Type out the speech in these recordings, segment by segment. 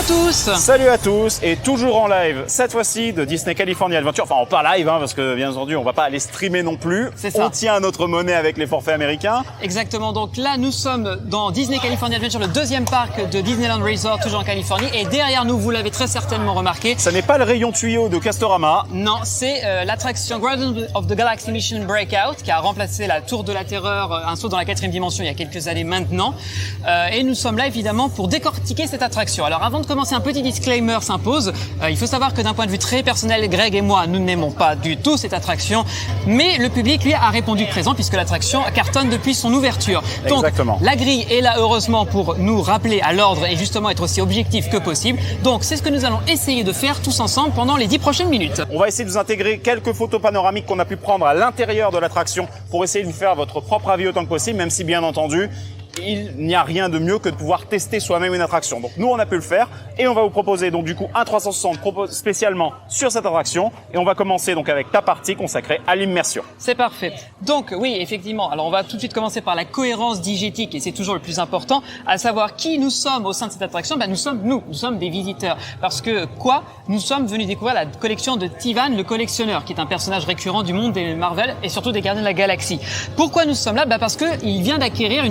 tous. Salut à tous et toujours en live, cette fois-ci de Disney California Adventure. Enfin, pas live, parce que bien entendu, on va pas aller streamer non plus. C'est ça. On tient à notre monnaie avec les forfaits américains. Exactement, donc là nous sommes dans Disney California Adventure, le deuxième parc de Disneyland Resort, toujours en Californie. Et derrière nous, vous l'avez très certainement remarqué, Ça n'est pas le rayon tuyau de Castorama. non, c'est l'attraction Guardians of the Galaxy Mission Breakout qui a remplacé la Tour de la Terreur, un saut dans la 4e dimension il y a quelques années maintenant. Et nous sommes là évidemment pour décortiquer cette attraction. Alors avant de commencer, un petit disclaimer s'impose. Il faut savoir que d'un point de vue très personnel, Greg et moi, nous n'aimons pas du tout cette attraction. Mais le public, lui, a répondu présent puisque l'attraction cartonne depuis son ouverture. Donc, Exactement. la grille est là heureusement pour nous rappeler à l'ordre et justement être aussi objectif que possible. Donc, c'est ce que nous allons essayer de faire tous ensemble pendant les 10 prochaines minutes. On va essayer de vous intégrer quelques photos panoramiques qu'on a pu prendre à l'intérieur de l'attraction pour essayer de vous faire votre propre avis autant que possible, même si bien entendu, il n'y a rien de mieux que de pouvoir tester soi-même une attraction. Donc nous, on a pu le faire et on va vous proposer donc du coup un 360 spécialement sur cette attraction. Et on va commencer donc avec ta partie consacrée à l'immersion. C'est parfait. Donc oui, effectivement. Alors on va tout de suite commencer par la cohérence diégétique et c'est toujours le plus important, à savoir qui nous sommes au sein de cette attraction. Nous sommes des visiteurs. Parce que nous sommes venus découvrir la collection de Tivan, le collectionneur, qui est un personnage récurrent du monde des Marvel et surtout des Gardiens de la Galaxie. Pourquoi nous sommes là? Parce que il vient d'acquérir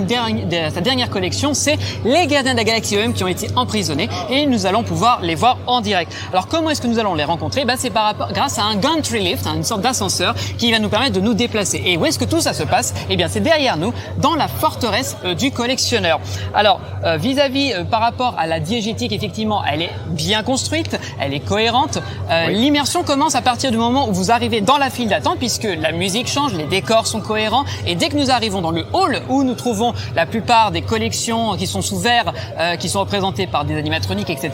sa dernière collection, c'est les Gardiens de la Galaxie eux-mêmes qui ont été emprisonnés et nous allons pouvoir les voir en direct. Alors comment est-ce que nous allons les rencontrer? C'est grâce à un gantry lift, une sorte d'ascenseur qui va nous permettre de nous déplacer. Et où est-ce que tout ça se passe? C'est derrière nous, dans la forteresse du collectionneur. Alors par rapport à la diégétique, effectivement, elle est bien construite, elle est cohérente. Oui. L'immersion commence à partir du moment où vous arrivez dans la file d'attente, puisque la musique change, les décors sont cohérents, et dès que nous arrivons dans le hall où nous trouvons la plupart des collections qui sont sous verre, qui sont représentées par des animatroniques, etc.,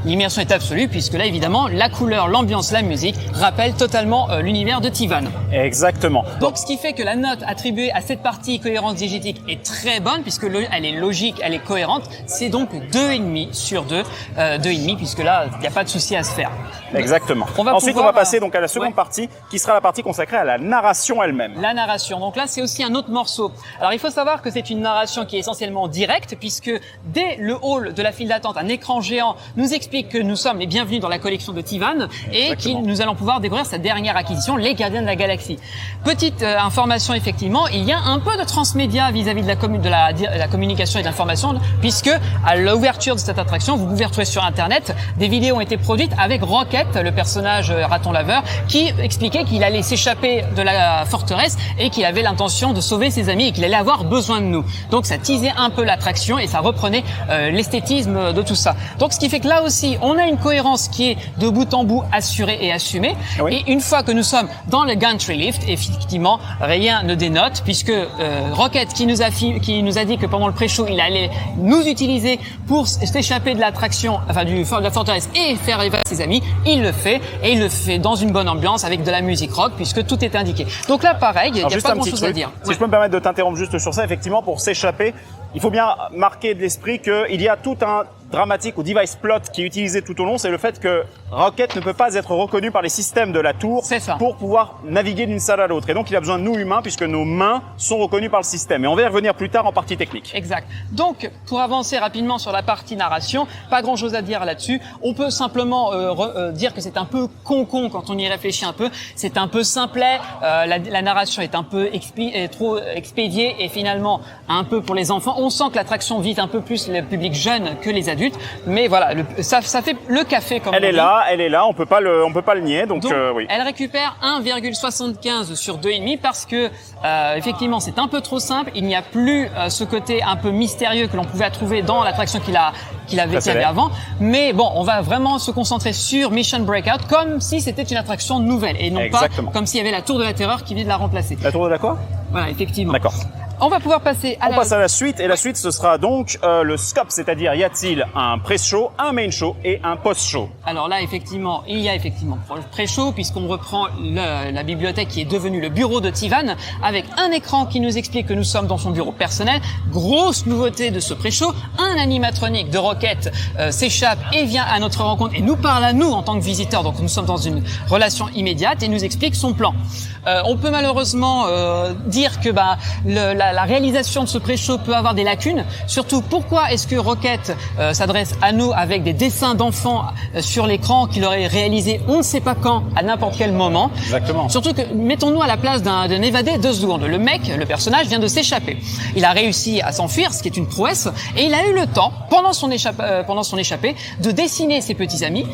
l'immersion est absolue, puisque là, évidemment, la couleur, l'ambiance, la musique rappellent totalement l'univers de Tivan. Exactement. Donc, ce qui fait que la note attribuée à cette partie cohérence diégétique est très bonne, puisque elle est logique, elle est cohérente. C'est donc 2,5 sur 2, 2,5, puisque là, il n'y a pas de souci à se faire. Exactement. Ensuite, on va passer donc à la seconde partie, qui sera la partie consacrée à la narration elle-même. La narration. Donc là, c'est aussi un autre morceau. Alors, il faut savoir que c'est une narration qui est essentiellement directe, puisque dès le hall de la file d'attente, un écran géant nous explique que nous sommes les bienvenus dans la collection de Tivan et que nous allons pouvoir découvrir sa dernière acquisition, les Gardiens de la Galaxie. Petite information, effectivement, il y a un peu de transmédia vis-à-vis de la communication et de l'information, puisque à l'ouverture de cette attraction, vous pouvez retrouver sur Internet, des vidéos ont été produites avec Rocket, le personnage raton laveur, qui expliquait qu'il allait s'échapper de la forteresse et qu'il avait l'intention de sauver ses amis et qu'il allait avoir besoin de nous. Donc ça teasait un peu l'attraction et ça reprenait l'esthétisme de tout ça. Donc ce qui fait que là aussi, on a une cohérence qui est de bout en bout assurée et assumée. Oui. Et une fois que nous sommes dans le gantry lift, effectivement, rien ne dénote, puisque Rocket qui nous a dit que pendant le pré-show, il allait nous utiliser pour s'échapper de l'attraction, de la forteresse et faire évader ses amis, il le fait, et il le fait dans une bonne ambiance avec de la musique rock, puisque tout est indiqué. Donc là, pareil, il n'y a pas grand-chose à dire. Si je peux me permettre de t'interrompre juste sur ça, effectivement, pour s'échapper, il faut bien marquer de l'esprit qu'il y a tout un dramatique ou device plot qui est utilisé tout au long, c'est le fait que Rocket ne peut pas être reconnu par les systèmes de la tour pour pouvoir naviguer d'une salle à l'autre. Et donc, il a besoin de nous humains puisque nos mains sont reconnues par le système. Et on va y revenir plus tard en partie technique. Exact. Donc, pour avancer rapidement sur la partie narration, pas grand-chose à dire là-dessus. On peut simplement dire que c'est un peu con-con quand on y réfléchit un peu. C'est un peu simplet. La narration est un peu trop expédiée et finalement un peu pour les enfants. On sent que l'attraction vise un peu plus le public jeune que les adultes. Mais voilà, ça fait le café comme elle est là, on peut pas le nier, donc oui. Elle récupère 1,75 sur 2,5 parce que effectivement c'est un peu trop simple. Il n'y a plus ce côté un peu mystérieux que l'on pouvait trouver dans l'attraction qu'il avait avant. Mais bon, on va vraiment se concentrer sur Mission Breakout comme si c'était une attraction nouvelle et non Exactement. Pas comme s'il y avait la Tour de la Terreur qui venait de la remplacer. La Tour de la quoi? Voilà, effectivement. D'accord. On va pouvoir passer à la suite, et la suite ce sera donc le scope, c'est-à-dire y a-t-il un pré-show, un main show et un post-show? Alors là, effectivement, il y a effectivement le pré-show puisqu'on reprend la bibliothèque qui est devenue le bureau de Tivan avec un écran qui nous explique que nous sommes dans son bureau personnel. Grosse nouveauté de ce pré-show, un animatronique de Rocket s'échappe et vient à notre rencontre et nous parle à nous en tant que visiteurs. Donc nous sommes dans une relation immédiate et nous explique son plan. On peut malheureusement dire que la réalisation de ce pré-show peut avoir des lacunes. Surtout, pourquoi est-ce que Rocket s'adresse à nous avec des dessins d'enfants sur l'écran qu'il aurait réalisé on ne sait pas quand, à n'importe quel moment. Exactement. Surtout que, mettons-nous à la place d'un évadé 2 secondes. Le mec, le personnage, vient de s'échapper. Il a réussi à s'enfuir, ce qui est une prouesse, et il a eu le temps, pendant son échappée, de dessiner ses petits amis,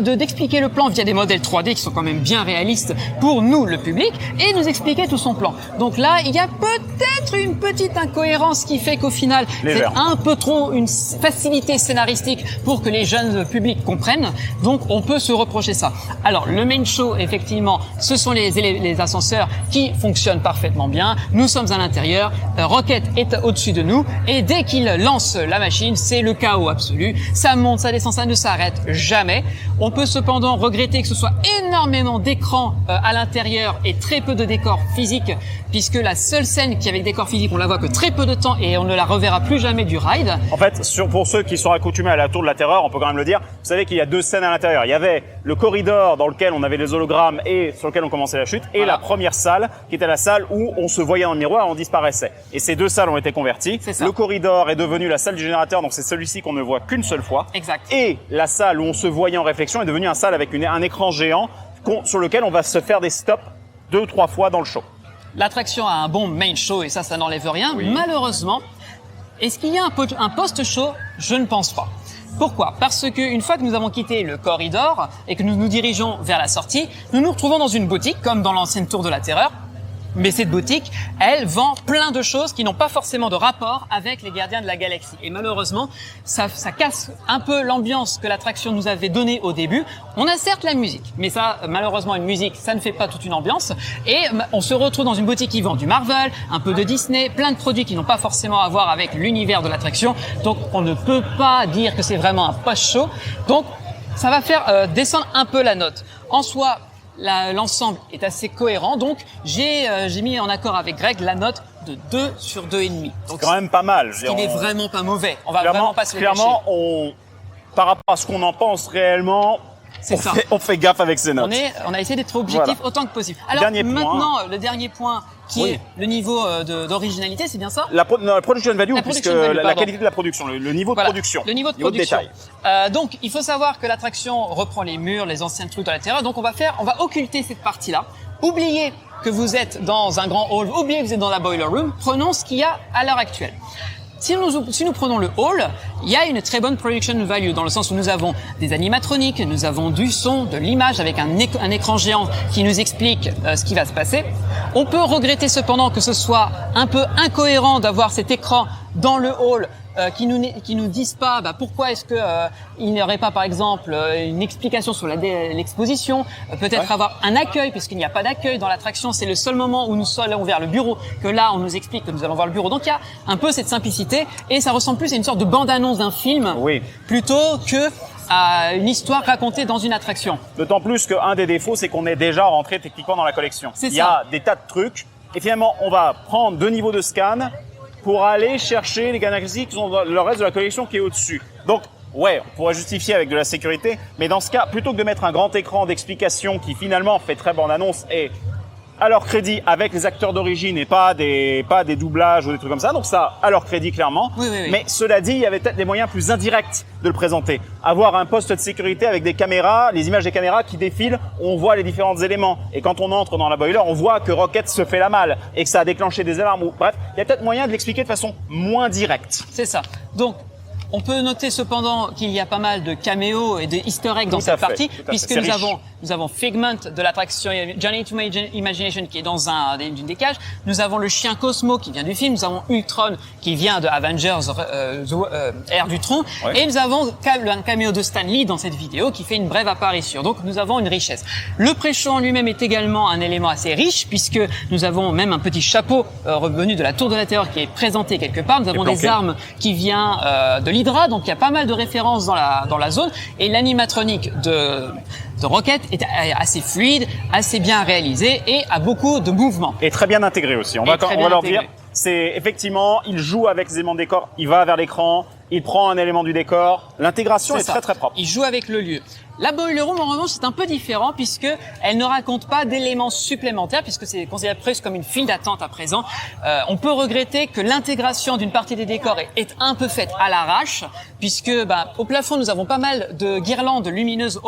d'expliquer le plan via des modèles 3D qui sont quand même bien réalistes pour nous, le public, et nous expliquer tout son plan. Donc là, il y a peut-être une petite incohérence qui fait qu'au final, c'est un peu trop une facilité scénaristique pour que les jeunes publics comprennent. Donc, on peut se reprocher ça. Alors, le main show, effectivement, ce sont les ascenseurs qui fonctionnent parfaitement bien. Nous sommes à l'intérieur. Rocket est au-dessus de nous. Et dès qu'il lance la machine, c'est le chaos absolu. Ça monte, ça descend, ça ne s'arrête jamais. On peut cependant regretter que ce soit énormément d'écrans à l'intérieur et très peu de décors physiques, puisque la seule scène qui est avec décor physique, on la voit que très peu de temps et on ne la reverra plus jamais du ride. En fait, pour ceux qui sont accoutumés à la Tour de la Terreur, on peut quand même le dire, vous savez qu'il y a 2 scènes à l'intérieur. Il y avait le corridor dans lequel on avait les hologrammes et sur lequel on commençait la chute, et la première salle qui était la salle où on se voyait dans le miroir et on disparaissait. Et ces 2 salles ont été converties. Le corridor est devenu la salle du générateur, donc c'est celui-ci qu'on ne voit qu'une seule fois. Exact. Et la salle où on se voyait en réflexion est devenue une salle avec un écran géant sur lequel on va se faire des stops 2 ou 3 fois dans le show. L'attraction a un bon main show et ça n'enlève rien. Oui. Malheureusement, est-ce qu'il y a un post-show? Je ne pense pas. Pourquoi? Parce qu'une fois que nous avons quitté le corridor et que nous nous dirigeons vers la sortie, nous nous retrouvons dans une boutique, comme dans l'ancienne Tour de la Terreur. Mais cette boutique, elle vend plein de choses qui n'ont pas forcément de rapport avec les Gardiens de la Galaxie. Et malheureusement, ça casse un peu l'ambiance que l'attraction nous avait donnée au début. On a certes la musique, mais ça, malheureusement, une musique, ça ne fait pas toute une ambiance. Et on se retrouve dans une boutique qui vend du Marvel, un peu de Disney, plein de produits qui n'ont pas forcément à voir avec l'univers de l'attraction. Donc, on ne peut pas dire que c'est vraiment un post-show. Donc, ça va faire descendre un peu la note. En soi, l'ensemble est assez cohérent, donc j'ai mis en accord avec Greg la note de 2 sur 2,5. C'est quand même pas mal. Il n'est vraiment pas mauvais. On va vraiment pas se le cacher. Clairement, par rapport à ce qu'on en pense réellement, on fait gaffe avec ces notes. On a essayé d'être objectif autant que possible. Alors maintenant, le dernier point qui est le niveau d'originalité, c'est bien ça? La production value, puisque la qualité de la production, le niveau de production. Le niveau de production. Donc, il faut savoir que l'attraction reprend les murs, les anciens trucs de la Terreur. Donc, on va occulter cette partie-là. Oubliez que vous êtes dans un grand hall, oubliez que vous êtes dans la boiler room. Prenons ce qu'il y a à l'heure actuelle. Si nous prenons le hall, il y a une très bonne production value dans le sens où nous avons des animatroniques, nous avons du son, de l'image avec un écran géant qui nous explique ce qui va se passer. On peut regretter cependant que ce soit un peu incohérent d'avoir cet écran dans le hall qui nous disent pas pourquoi est-ce que il n'y aurait pas par exemple une explication sur l'exposition, peut-être avoir un accueil puisqu'il n'y a pas d'accueil dans l'attraction, c'est le seul moment où nous allons vers le bureau que là on nous explique que nous allons voir le bureau. Donc il y a un peu cette simplicité et ça ressemble plus à une sorte de bande-annonce d'un film plutôt que à une histoire racontée dans une attraction. D'autant plus qu'un des défauts, c'est qu'on est déjà rentré techniquement dans la collection. Il y a des tas de trucs et finalement on va prendre 2 niveaux de scan pour aller chercher les galaxies qui sont dans le reste de la collection qui est au-dessus. Donc, ouais, on pourrait justifier avec de la sécurité, mais dans ce cas, plutôt que de mettre un grand écran d'explication qui finalement fait très bande-annonce et à leur crédit avec les acteurs d'origine et pas des doublages ou des trucs comme ça, donc ça, à leur crédit clairement. Oui. Mais cela dit, il y avait peut-être des moyens plus indirects de le présenter. Avoir un poste de sécurité avec des caméras, les images des caméras qui défilent, on voit les différents éléments. Et quand on entre dans la boiler, on voit que Rocket se fait la malle et que ça a déclenché des alarmes. Bref, il y a peut-être moyen de l'expliquer de façon moins directe. C'est ça. Donc, on peut noter cependant qu'il y a pas mal de caméos et de easter eggs dans cette partie, puisque nous avons Figment de l'attraction Journey to Imagination qui est dans une des cages. Nous avons le chien Cosmo qui vient du film. Nous avons Ultron qui vient de Avengers Ère d'Ultron. Et nous avons un caméo de Stan Lee dans cette vidéo qui fait une brève apparition. Donc nous avons une richesse. Le pré-show en lui-même est également un élément assez riche puisque nous avons même un petit chapeau revenu de la Tour de la Terreur qui est présenté quelque part. Nous avons des armes qui viennent de l'Hydra, donc il y a pas mal de références dans la zone et l'animatronique de Rocket est assez fluide, assez bien réalisé et a beaucoup de mouvements. Et très bien intégré aussi. On va leur dire, c'est effectivement, il joue avec les éléments de décor, il va vers l'écran, il prend un élément du décor. L'intégration est très très propre. Il joue avec le lieu. La Boiler Room, en revanche, c'est un peu différent puisque elle ne raconte pas d'éléments supplémentaires puisque c'est considéré presque comme une file d'attente à présent. On peut regretter que l'intégration d'une partie des décors est un peu faite à l'arrache puisque au plafond, nous avons pas mal de guirlandes lumineuses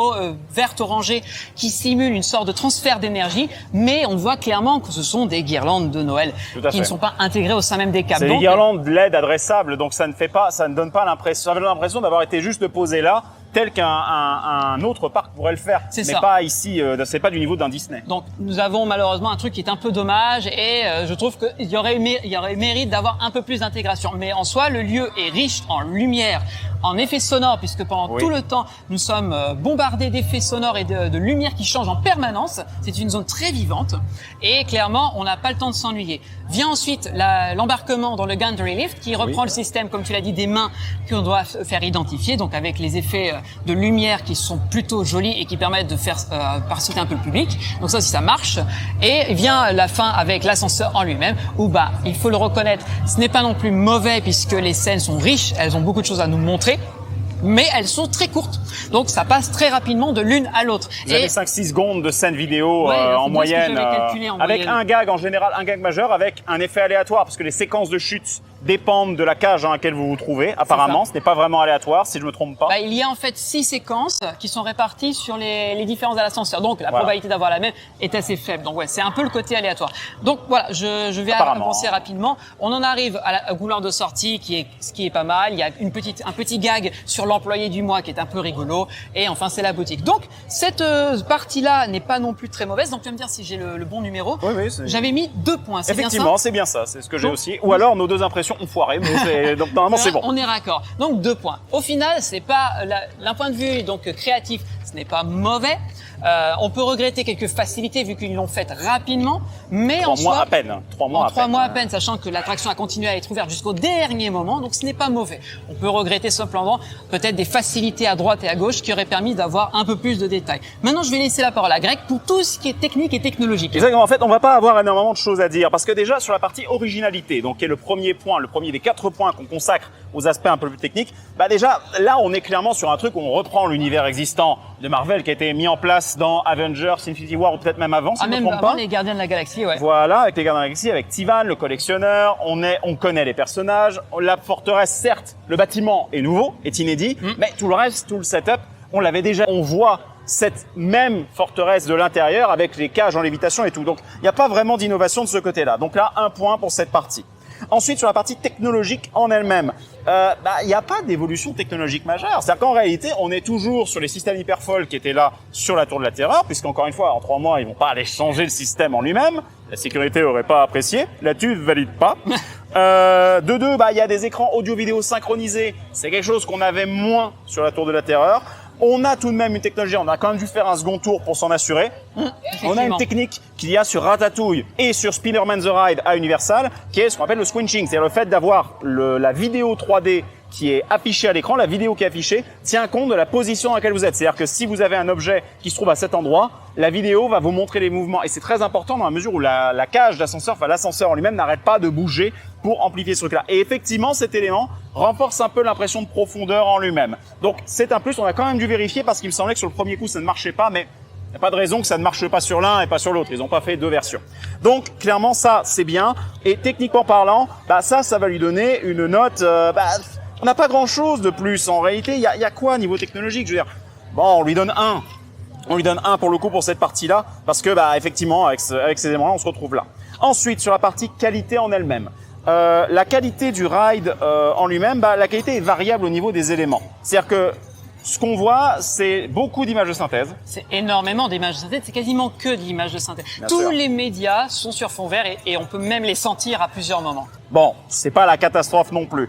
vertes orangées qui simulent une sorte de transfert d'énergie, mais on voit clairement que ce sont des guirlandes de Noël qui ne sont pas intégrées au sein même des câbles. C'est des guirlandes LED adressables, donc ça ne donne pas l'impression, ça donne l'impression d'avoir été juste posé là, tel qu'un autre parc pourrait le faire. C'est mais ça. Pas ici, c'est pas du niveau d'un Disney. Donc nous avons malheureusement un truc qui est un peu dommage et je trouve qu'il y aurait mérite d'avoir un peu plus d'intégration. Mais en soi, le lieu est riche en lumière, en effets sonores, puisque pendant tout le temps, nous sommes bombardés d'effets sonores et de lumière qui changent en permanence. C'est une zone très vivante et clairement, on n'a pas le temps de s'ennuyer. Vient ensuite l'embarquement dans le Gantry Lift qui reprend le système, comme tu l'as dit, des mains qu'on doit faire identifier, donc avec les effets de lumière qui sont plutôt jolis et qui permettent de faire participer un peu le public. Donc ça aussi, ça marche. Et vient la fin avec l'ascenseur en lui-même où il faut le reconnaître, ce n'est pas non plus mauvais puisque les scènes sont riches, elles ont beaucoup de choses à nous montrer. Mais elles sont très courtes. Donc ça passe très rapidement de l'une à l'autre. Vous avez 5-6 secondes de scène vidéo en moyenne, avec un gag en général, un gag majeur avec un effet aléatoire parce que les séquences de chute dépendent de la cage dans laquelle vous vous trouvez. Apparemment, ce n'est pas vraiment aléatoire si je me trompe pas. Il y a en fait 6 séquences qui sont réparties sur les différents l'ascenseur. Donc la probabilité d'avoir la même est assez faible. Donc c'est un peu le côté aléatoire. Donc voilà, je vais avancer rapidement. On en arrive au couloir de sortie ce qui est pas mal. Il y a un petit gag sur l'employé du mois qui est un peu rigolo et enfin c'est la boutique. Donc cette partie-là n'est pas non plus très mauvaise. Donc tu vas me dire si j'ai le bon numéro. Oui, j'avais mis 2 points. Effectivement, c'est bien ça. C'est ce que j'ai aussi. Ou alors nos deux impressions ont foiré, mais donc normalement c'est bon. On est raccord. Donc 2 points. Au final, c'est pas d'un point de vue donc créatif, ce n'est pas mauvais. On peut regretter quelques facilités vu qu'ils l'ont fait rapidement, mais en 3 mois à peine. 3 mois à peine, sachant que l'attraction a continué à être ouverte jusqu'au dernier moment, donc ce n'est pas mauvais. On peut regretter cependant peut-être des facilités à droite et à gauche qui auraient permis d'avoir un peu plus de détails. Maintenant, je vais laisser la parole à Greg pour tout ce qui est technique et technologique. Exactement. En fait, on va pas avoir énormément de choses à dire parce que déjà sur la partie originalité, donc qui est le premier point, le premier des 4 points qu'on consacre aux aspects un peu plus techniques, déjà là on est clairement sur un truc où on reprend l'univers existant de Marvel qui a été mis en place dans Avengers, Infinity War ou peut-être même avant, si je ne me trompe pas. Les Gardiens de la Galaxie, Voilà, avec les Gardiens de la Galaxie, avec Tivan, le collectionneur, on connaît les personnages, la forteresse, certes, le bâtiment est nouveau, est inédit, mais tout le reste, tout le setup, on l'avait déjà, on voit cette même forteresse de l'intérieur avec les cages en lévitation et tout. Donc, il n'y a pas vraiment d'innovation de ce côté-là. Donc là, 1 point pour cette partie. Ensuite, sur la partie technologique en elle-même, il n'y a pas d'évolution technologique majeure. C'est-à-dire qu'en réalité, on est toujours sur les systèmes Hyperfall qui étaient là sur la Tour de la Terreur, puisqu'encore une fois, en 3 mois, ils vont pas aller changer le système en lui-même. La sécurité aurait pas apprécié. Là-dessus, valide pas. De 2, il y a des écrans audio-vidéo synchronisés. C'est quelque chose qu'on avait moins sur la Tour de la Terreur. On a tout de même une technologie, on a quand même dû faire un second tour pour s'en assurer. On a une technique qu'il y a sur Ratatouille et sur Spider-Man The Ride à Universal, qui est ce qu'on appelle le squinching, c'est-à-dire le fait d'avoir la vidéo 3D qui est affichée à l'écran, la vidéo qui est affichée tient compte de la position dans laquelle vous êtes. C'est-à-dire que si vous avez un objet qui se trouve à cet endroit, la vidéo va vous montrer les mouvements. Et c'est très important dans la mesure où la cage d'ascenseur, enfin l'ascenseur en lui-même n'arrête pas de bouger pour amplifier ce truc-là. Et effectivement, cet élément renforce un peu l'impression de profondeur en lui-même. Donc c'est un plus, on a quand même dû vérifier parce qu'il me semblait que sur le premier coup ça ne marchait pas, mais il n'y a pas de raison que ça ne marche pas sur l'un et pas sur l'autre. Ils n'ont pas fait 2 versions. Donc clairement ça c'est bien. Et techniquement parlant, ça va lui donner une note... on n'a pas grand-chose de plus. En réalité, il y a quoi niveau technologique? Je veux dire, on lui donne 1. On lui donne 1 pour le coup pour cette partie-là, parce que effectivement, avec ces éléments-là, on se retrouve là. Ensuite, sur la partie qualité en elle-même. La qualité du ride en lui-même, la qualité est variable au niveau des éléments. C'est-à-dire que ce qu'on voit, c'est beaucoup d'images de synthèse. C'est énormément d'images de synthèse, c'est quasiment que d'images de synthèse. Tous les médias sont sur fond vert et on peut même les sentir à plusieurs moments. Bon, c'est pas la catastrophe non plus.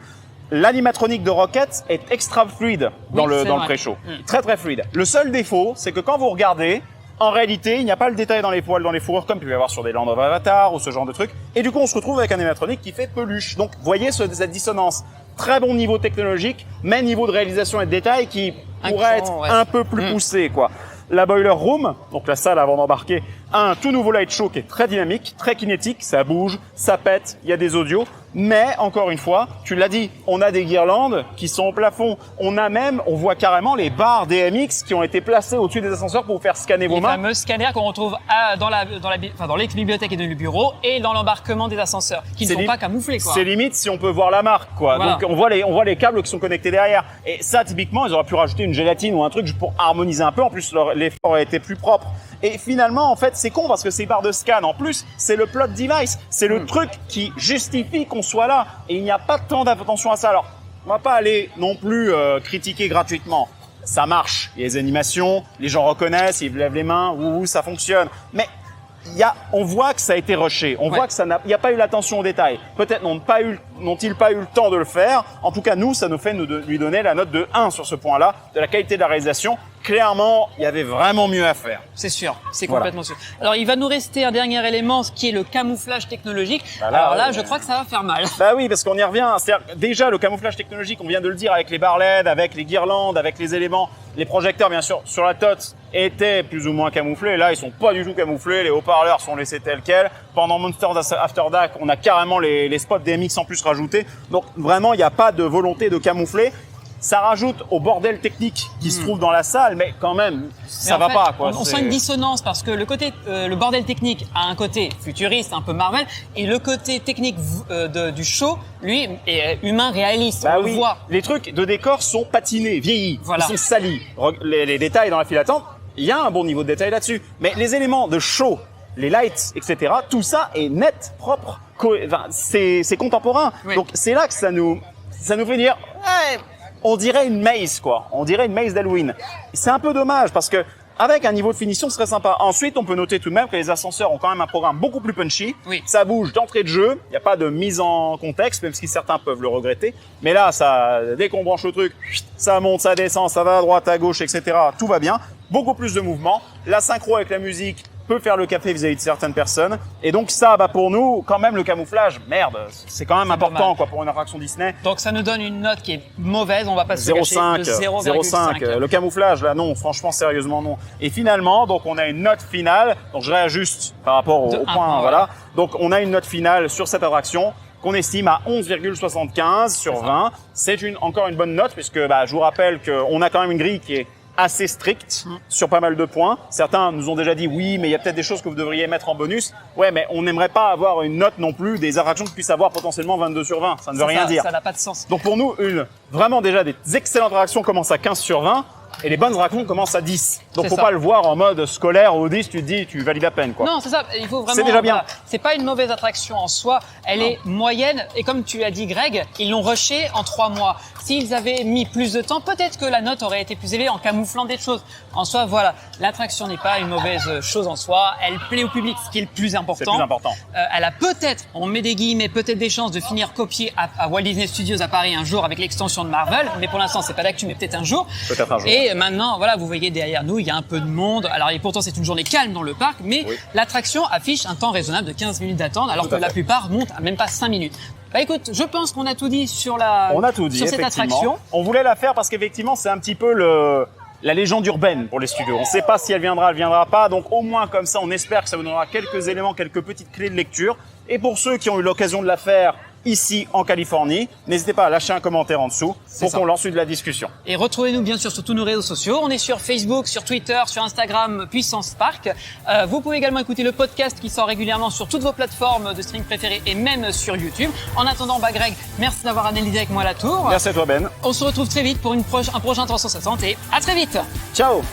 L'animatronique de Rocket est extra fluide dans le pré-show. Très très fluide. Le seul défaut, c'est que quand vous regardez, en réalité, il n'y a pas le détail dans les poils, dans les fourrures, comme il peut y avoir sur des Land of Avatar ou ce genre de trucs. Et du coup, on se retrouve avec un animatronique qui fait peluche. Donc, voyez cette dissonance. Très bon niveau technologique, mais niveau de réalisation et de détail qui pourrait être un peu plus poussé, quoi. La Boiler Room, donc la salle avant d'embarquer, a un tout nouveau light show qui est très dynamique, très kinétique, ça bouge, ça pète, il y a des audios. Mais encore une fois, tu l'as dit, on a des guirlandes qui sont au plafond. On voit carrément les barres DMX qui ont été placées au-dessus des ascenseurs pour vous faire scanner vos mains. Les fameux scanners qu'on retrouve dans l'ex-bibliothèque et dans le bureau et dans l'embarquement des ascenseurs, qui ne sont pas camouflés, quoi. C'est limite si on peut voir la marque, quoi. Voilà. Donc on voit les câbles qui sont connectés derrière. Et ça, typiquement, ils auraient pu rajouter une gélatine ou un truc pour harmoniser un peu. En plus, l'effort aurait été plus propre. Et finalement, en fait, c'est con parce que ces barres de scan, en plus, c'est le plot device. C'est le truc qui justifie qu'on soit là. Et il n'y a pas tant d'attention à ça. Alors, on va pas aller non plus critiquer gratuitement. Ça marche. Il y a des animations, les gens reconnaissent, ils lèvent les mains, ça fonctionne. Mais on voit que ça a été rushé. On voit que il n'y a pas eu l'attention aux détails. Peut-être n'ont-ils pas eu le temps de le faire. En tout cas, ça nous fait lui donner la note de 1 sur ce point-là, de la qualité de la réalisation. Clairement, il y avait vraiment mieux à faire. C'est sûr, c'est complètement sûr. Alors, il va nous rester un dernier élément, ce qui est le camouflage technologique. Alors là, je crois que ça va faire mal. Bah oui, parce qu'on y revient. C'est-à-dire, déjà, le camouflage technologique, on vient de le dire avec les barres LED, avec les guirlandes, avec les éléments, les projecteurs, bien sûr, sur la TOTS étaient plus ou moins camouflés. Là, ils sont pas du tout camouflés. Les haut-parleurs sont laissés tels quels. Pendant Monsters After Dark, on a carrément les spots DMX en plus rajoutés. Donc, vraiment, il n'y a pas de volonté de camoufler. Ça rajoute au bordel technique qui se trouve dans la salle, mais quand même, ça va pas, quoi. On sent une dissonance parce que le bordel technique a un côté futuriste, un peu Marvel, et le côté technique du show, lui, est humain, réaliste. Bah on le voit. Les trucs de décor sont patinés, vieillis, voilà. Ils sont salis. Les détails dans la file d'attente, il y a un bon niveau de détail là-dessus. Mais les éléments de show, les lights, etc., tout ça est net, propre, c'est contemporain. Oui. Donc c'est là que ça nous fait dire, on dirait une maze, quoi. On dirait une maze d'Halloween. C'est un peu dommage parce que avec un niveau de finition, ce serait sympa. Ensuite, on peut noter tout de même que les ascenseurs ont quand même un programme beaucoup plus punchy. Oui. Ça bouge d'entrée de jeu. Il n'y a pas de mise en contexte, même si certains peuvent le regretter. Mais là, dès qu'on branche le truc, ça monte, ça descend, ça va à droite, à gauche, etc. Tout va bien. Beaucoup plus de mouvement. La synchro avec la musique peut faire le café vis-à-vis de certaines personnes. Et donc ça, pour nous, quand même, le camouflage, merde, c'est quand même important, quoi, pour une attraction Disney. Donc ça nous donne une note qui est mauvaise, on va pas se cacher, de 0,5. Le camouflage, là, non, franchement, sérieusement, non. Et finalement, donc on a une note finale, donc je réajuste par rapport au point, voilà. Donc on a une note finale sur cette attraction qu'on estime à 11,75 sur 20. C'est encore une bonne note, puisque je vous rappelle qu'on a quand même une grille qui est assez strict sur pas mal de points. Certains nous ont déjà dit oui, mais il y a peut-être des choses que vous devriez mettre en bonus. Ouais, mais on n'aimerait pas avoir une note non plus des attractions qui puissent avoir potentiellement 22 sur 20. Ça ne veut rien dire. Ça n'a pas de sens. Donc pour nous, vraiment déjà des excellentes attractions commencent à 15 sur 20. Et les bonnes attractions commencent à 10. Donc faut pas le voir en mode scolaire au 10, tu te dis, tu valides à peine, quoi. Non, c'est ça. Il faut vraiment. C'est déjà bien. C'est pas une mauvaise attraction en soi. Elle est moyenne. Et comme tu as dit, Greg, ils l'ont rushé en 3 mois. S'ils avaient mis plus de temps, peut-être que la note aurait été plus élevée en camouflant des choses. En soi, voilà. L'attraction n'est pas une mauvaise chose en soi. Elle plaît au public, ce qui est le plus important. C'est le plus important. Elle a peut-être, on met des guillemets, peut-être des chances de finir copier à Walt Disney Studios à Paris un jour avec l'extension de Marvel. Mais pour l'instant, c'est pas d'actu, mais peut-être un jour. Peut-être un jour. Et maintenant, voilà, vous voyez derrière nous, il y a un peu de monde. Alors, et pourtant, c'est une journée calme dans le parc, mais l'attraction affiche un temps raisonnable de 15 minutes d'attente, alors que la plupart montent à même pas 5 minutes. Écoute, je pense qu'on a tout dit sur cette attraction. On voulait la faire parce qu'effectivement, c'est un petit peu la légende urbaine pour les studios. On ne sait pas si elle viendra pas. Donc, au moins, comme ça, on espère que ça vous donnera quelques éléments, quelques petites clés de lecture. Et pour ceux qui ont eu l'occasion de la faire ici en Californie, n'hésitez pas à lâcher un commentaire en dessous pour qu'on lance de la discussion. Et retrouvez-nous bien sûr sur tous nos réseaux sociaux. On est sur Facebook, sur Twitter, sur Instagram, Puissance Park. Vous pouvez également écouter le podcast qui sort régulièrement sur toutes vos plateformes de streaming préférées et même sur YouTube. En attendant, Greg, merci d'avoir analysé avec moi la tour. Merci à toi, Ben. On se retrouve très vite pour un prochain 360 et à très vite. Ciao.